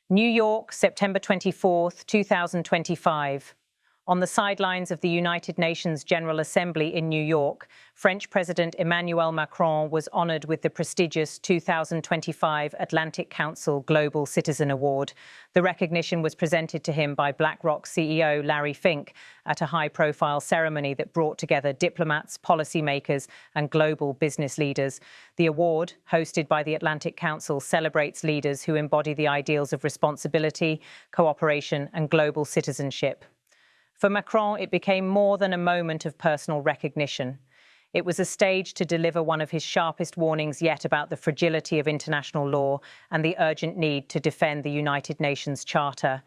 New York, September 24th, 2025. On the sidelines of the United Nations General Assembly in New York, French President Emmanuel Macron was honored with the prestigious 2025 Atlantic Council Global Citizen Award. The recognition was presented to him by BlackRock CEO Larry Fink at a high-profile ceremony that brought together diplomats, policymakers, and global business leaders. The award, hosted by the Atlantic Council, celebrates leaders who embody the ideals of responsibility, cooperation, and global citizenship. For Macron, it became more than a moment of personal recognition. It was a stage to deliver one of his sharpest warnings yet about the fragility of international law and the urgent need to defend the United Nations Charter.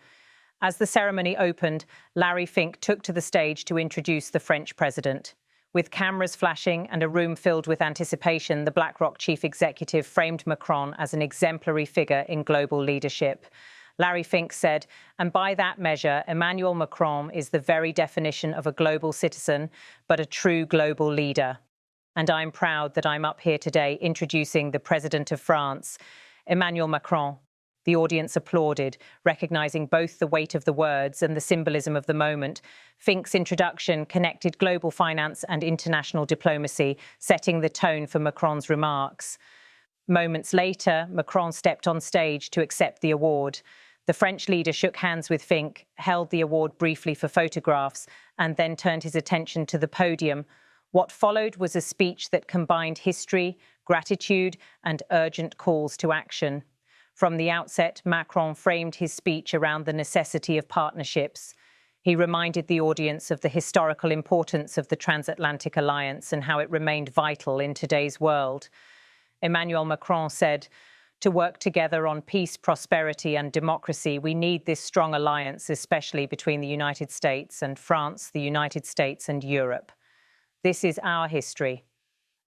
As the ceremony opened, Larry Fink took to the stage to introduce the French president. With cameras flashing and a room filled with anticipation, the BlackRock chief executive framed Macron as an exemplary figure in global leadership. Larry Fink said, and by that measure, Emmanuel Macron is the very definition of a global citizen, but a true global leader. And I'm proud that I'm up here today introducing the President of France, Emmanuel Macron. The audience applauded, recognizing both the weight of the words and the symbolism of the moment. Fink's introduction connected global finance and international diplomacy, setting the tone for Macron's remarks. Moments later, Macron stepped on stage to accept the award. The French leader shook hands with Fink, held the award briefly for photographs, and then turned his attention to the podium. What followed was a speech that combined history, gratitude, and urgent calls to action. From the outset, Macron framed his speech around the necessity of partnerships. He reminded the audience of the historical importance of the transatlantic alliance and how it remained vital in today's world. Emmanuel Macron said, "To work together on peace, prosperity, and democracy, we need this strong alliance, especially between the United States and France, the United States and Europe. This is our history."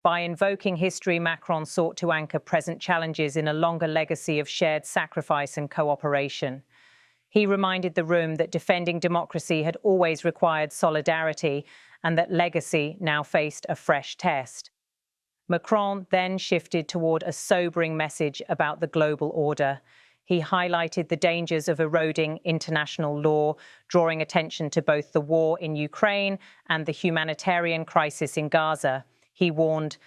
By invoking history, Macron sought to anchor present challenges in a longer legacy of shared sacrifice and cooperation. He reminded the room that defending democracy had always required solidarity and that legacy now faced a fresh test. Macron then shifted toward a sobering message about the global order. He highlighted the dangers of eroding international law, drawing attention to both the war in Ukraine and the humanitarian crisis in Gaza. He warned,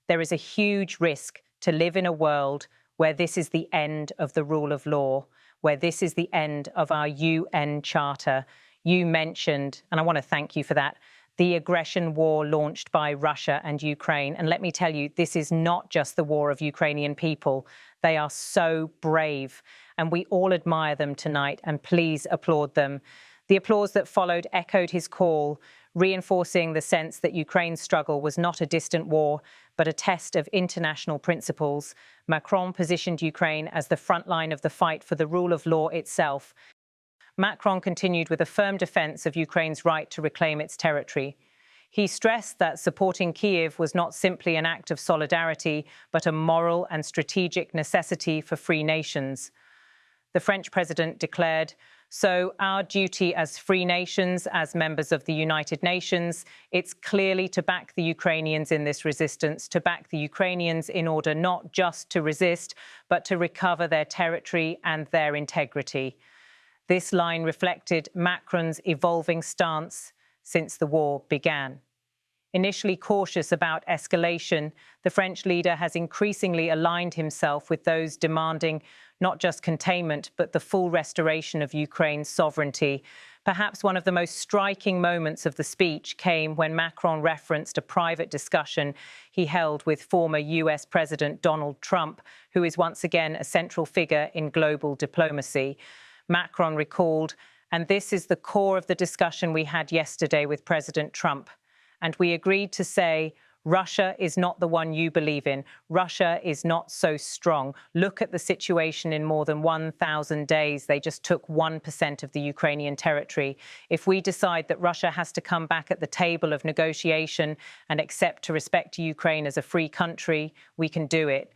"There is a huge risk to live in a world where this is the end of the rule of law, where this is the end of our UN Charter." You mentioned, and I want to thank you for that, the aggression war launched by Russia and Ukraine. And let me tell you, this is not just the war of Ukrainian people. They are so brave, and we all admire them tonight, and please applaud them. The applause that followed echoed his call, reinforcing the sense that Ukraine's struggle was not a distant war, but a test of international principles. Macron positioned Ukraine as the front line of the fight for the rule of law itself. Macron continued with a firm defense of Ukraine's right to reclaim its territory. He stressed that supporting Kyiv was not simply an act of solidarity, but a moral and strategic necessity for free nations. The French president declared, "So our duty as free nations, as members of the United Nations, it's clearly to back the Ukrainians in this resistance, to back the Ukrainians in order not just to resist, but to recover their territory and their integrity." This line reflected Macron's evolving stance since the war began. Initially cautious about escalation, the French leader has increasingly aligned himself with those demanding not just containment, but the full restoration of Ukraine's sovereignty. Perhaps one of the most striking moments of the speech came when Macron referenced a private discussion he held with former US President Donald Trump, who is once again a central figure in global diplomacy. Macron recalled, "And this is the core of the discussion we had yesterday with President Trump. And we agreed to say, Russia is not the one you believe in. Russia is not so strong. Look at the situation in more than 1,000 days. They just took 1% of the Ukrainian territory. If we decide that Russia has to come back at the table of negotiation and accept to respect Ukraine as a free country, we can do it."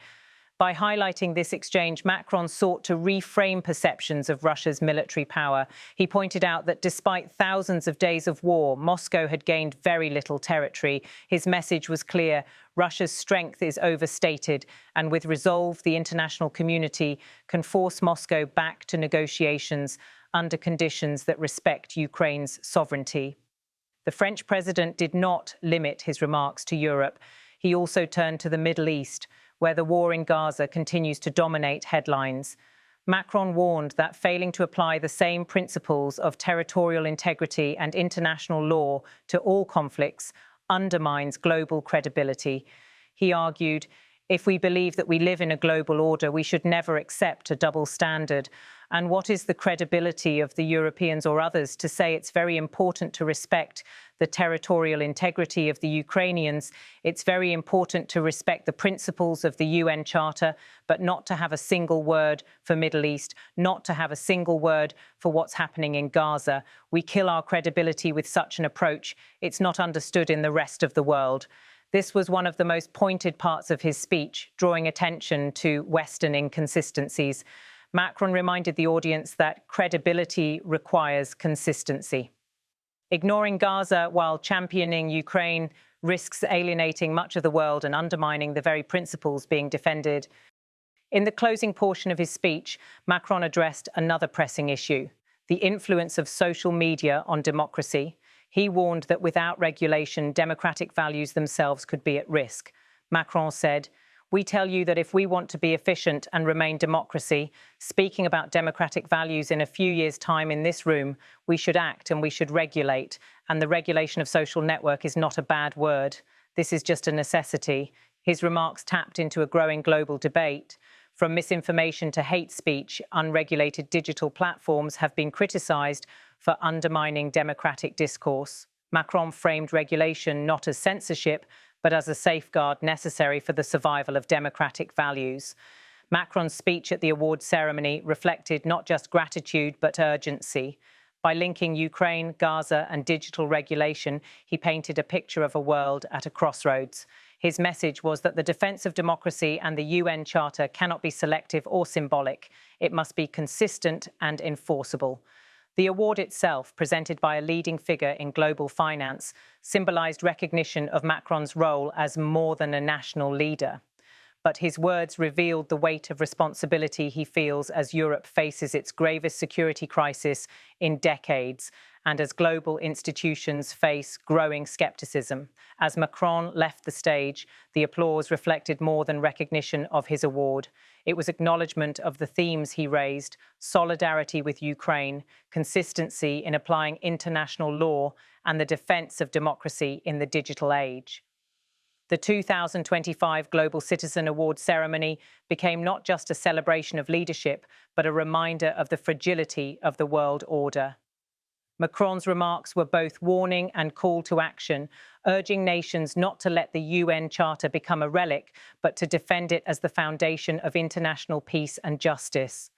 By highlighting this exchange, Macron sought to reframe perceptions of Russia's military power. He pointed out that despite thousands of days of war, Moscow had gained very little territory. His message was clear: Russia's strength is overstated, and with resolve, the international community can force Moscow back to negotiations under conditions that respect Ukraine's sovereignty. The French president did not limit his remarks to Europe. He also turned to the Middle East, where the war in Gaza continues to dominate headlines. Macron warned that failing to apply the same principles of territorial integrity and international law to all conflicts undermines global credibility. He argued, if we believe that we live in a global order, we should never accept a double standard. And what is the credibility of the Europeans or others to say it's very important to respect the territorial integrity of the Ukrainians? It's very important to respect the principles of the UN Charter, but not to have a single word for Middle East, not to have a single word for what's happening in Gaza. We kill our credibility with such an approach. It's not understood in the rest of the world. This was one of the most pointed parts of his speech, drawing attention to Western inconsistencies. Macron reminded the audience that credibility requires consistency. Ignoring Gaza while championing Ukraine risks alienating much of the world and undermining the very principles being defended. In the closing portion of his speech, Macron addressed another pressing issue: the influence of social media on democracy. He warned that without regulation, democratic values themselves could be at risk. Macron said, "We tell you that if we want to be efficient and remain democracy, speaking about democratic values in a few years' time in this room, we should act and we should regulate. And the regulation of social network is not a bad word. This is just a necessity." His remarks tapped into a growing global debate. From misinformation to hate speech, unregulated digital platforms have been criticized for undermining democratic discourse. Macron framed regulation not as censorship, but as a safeguard necessary for the survival of democratic values. Macron's speech at the awards ceremony reflected not just gratitude, but urgency. By linking Ukraine, Gaza, and digital regulation, he painted a picture of a world at a crossroads. His message was that the defense of democracy and the UN Charter cannot be selective or symbolic. It must be consistent and enforceable. The award itself, presented by a leading figure in global finance, symbolized recognition of Macron's role as more than a national leader. But his words revealed the weight of responsibility he feels as Europe faces its gravest security crisis in decades, and as global institutions face growing skepticism. As Macron left the stage, the applause reflected more than recognition of his award. It was acknowledgement of the themes he raised: solidarity with Ukraine, consistency in applying international law, and the defense of democracy in the digital age. The 2025 Global Citizen Awards ceremony became not just a celebration of leadership, but a reminder of the fragility of the world order. Macron's remarks were both warning and call to action, urging nations not to let the UN Charter become a relic, but to defend it as the foundation of international peace and justice.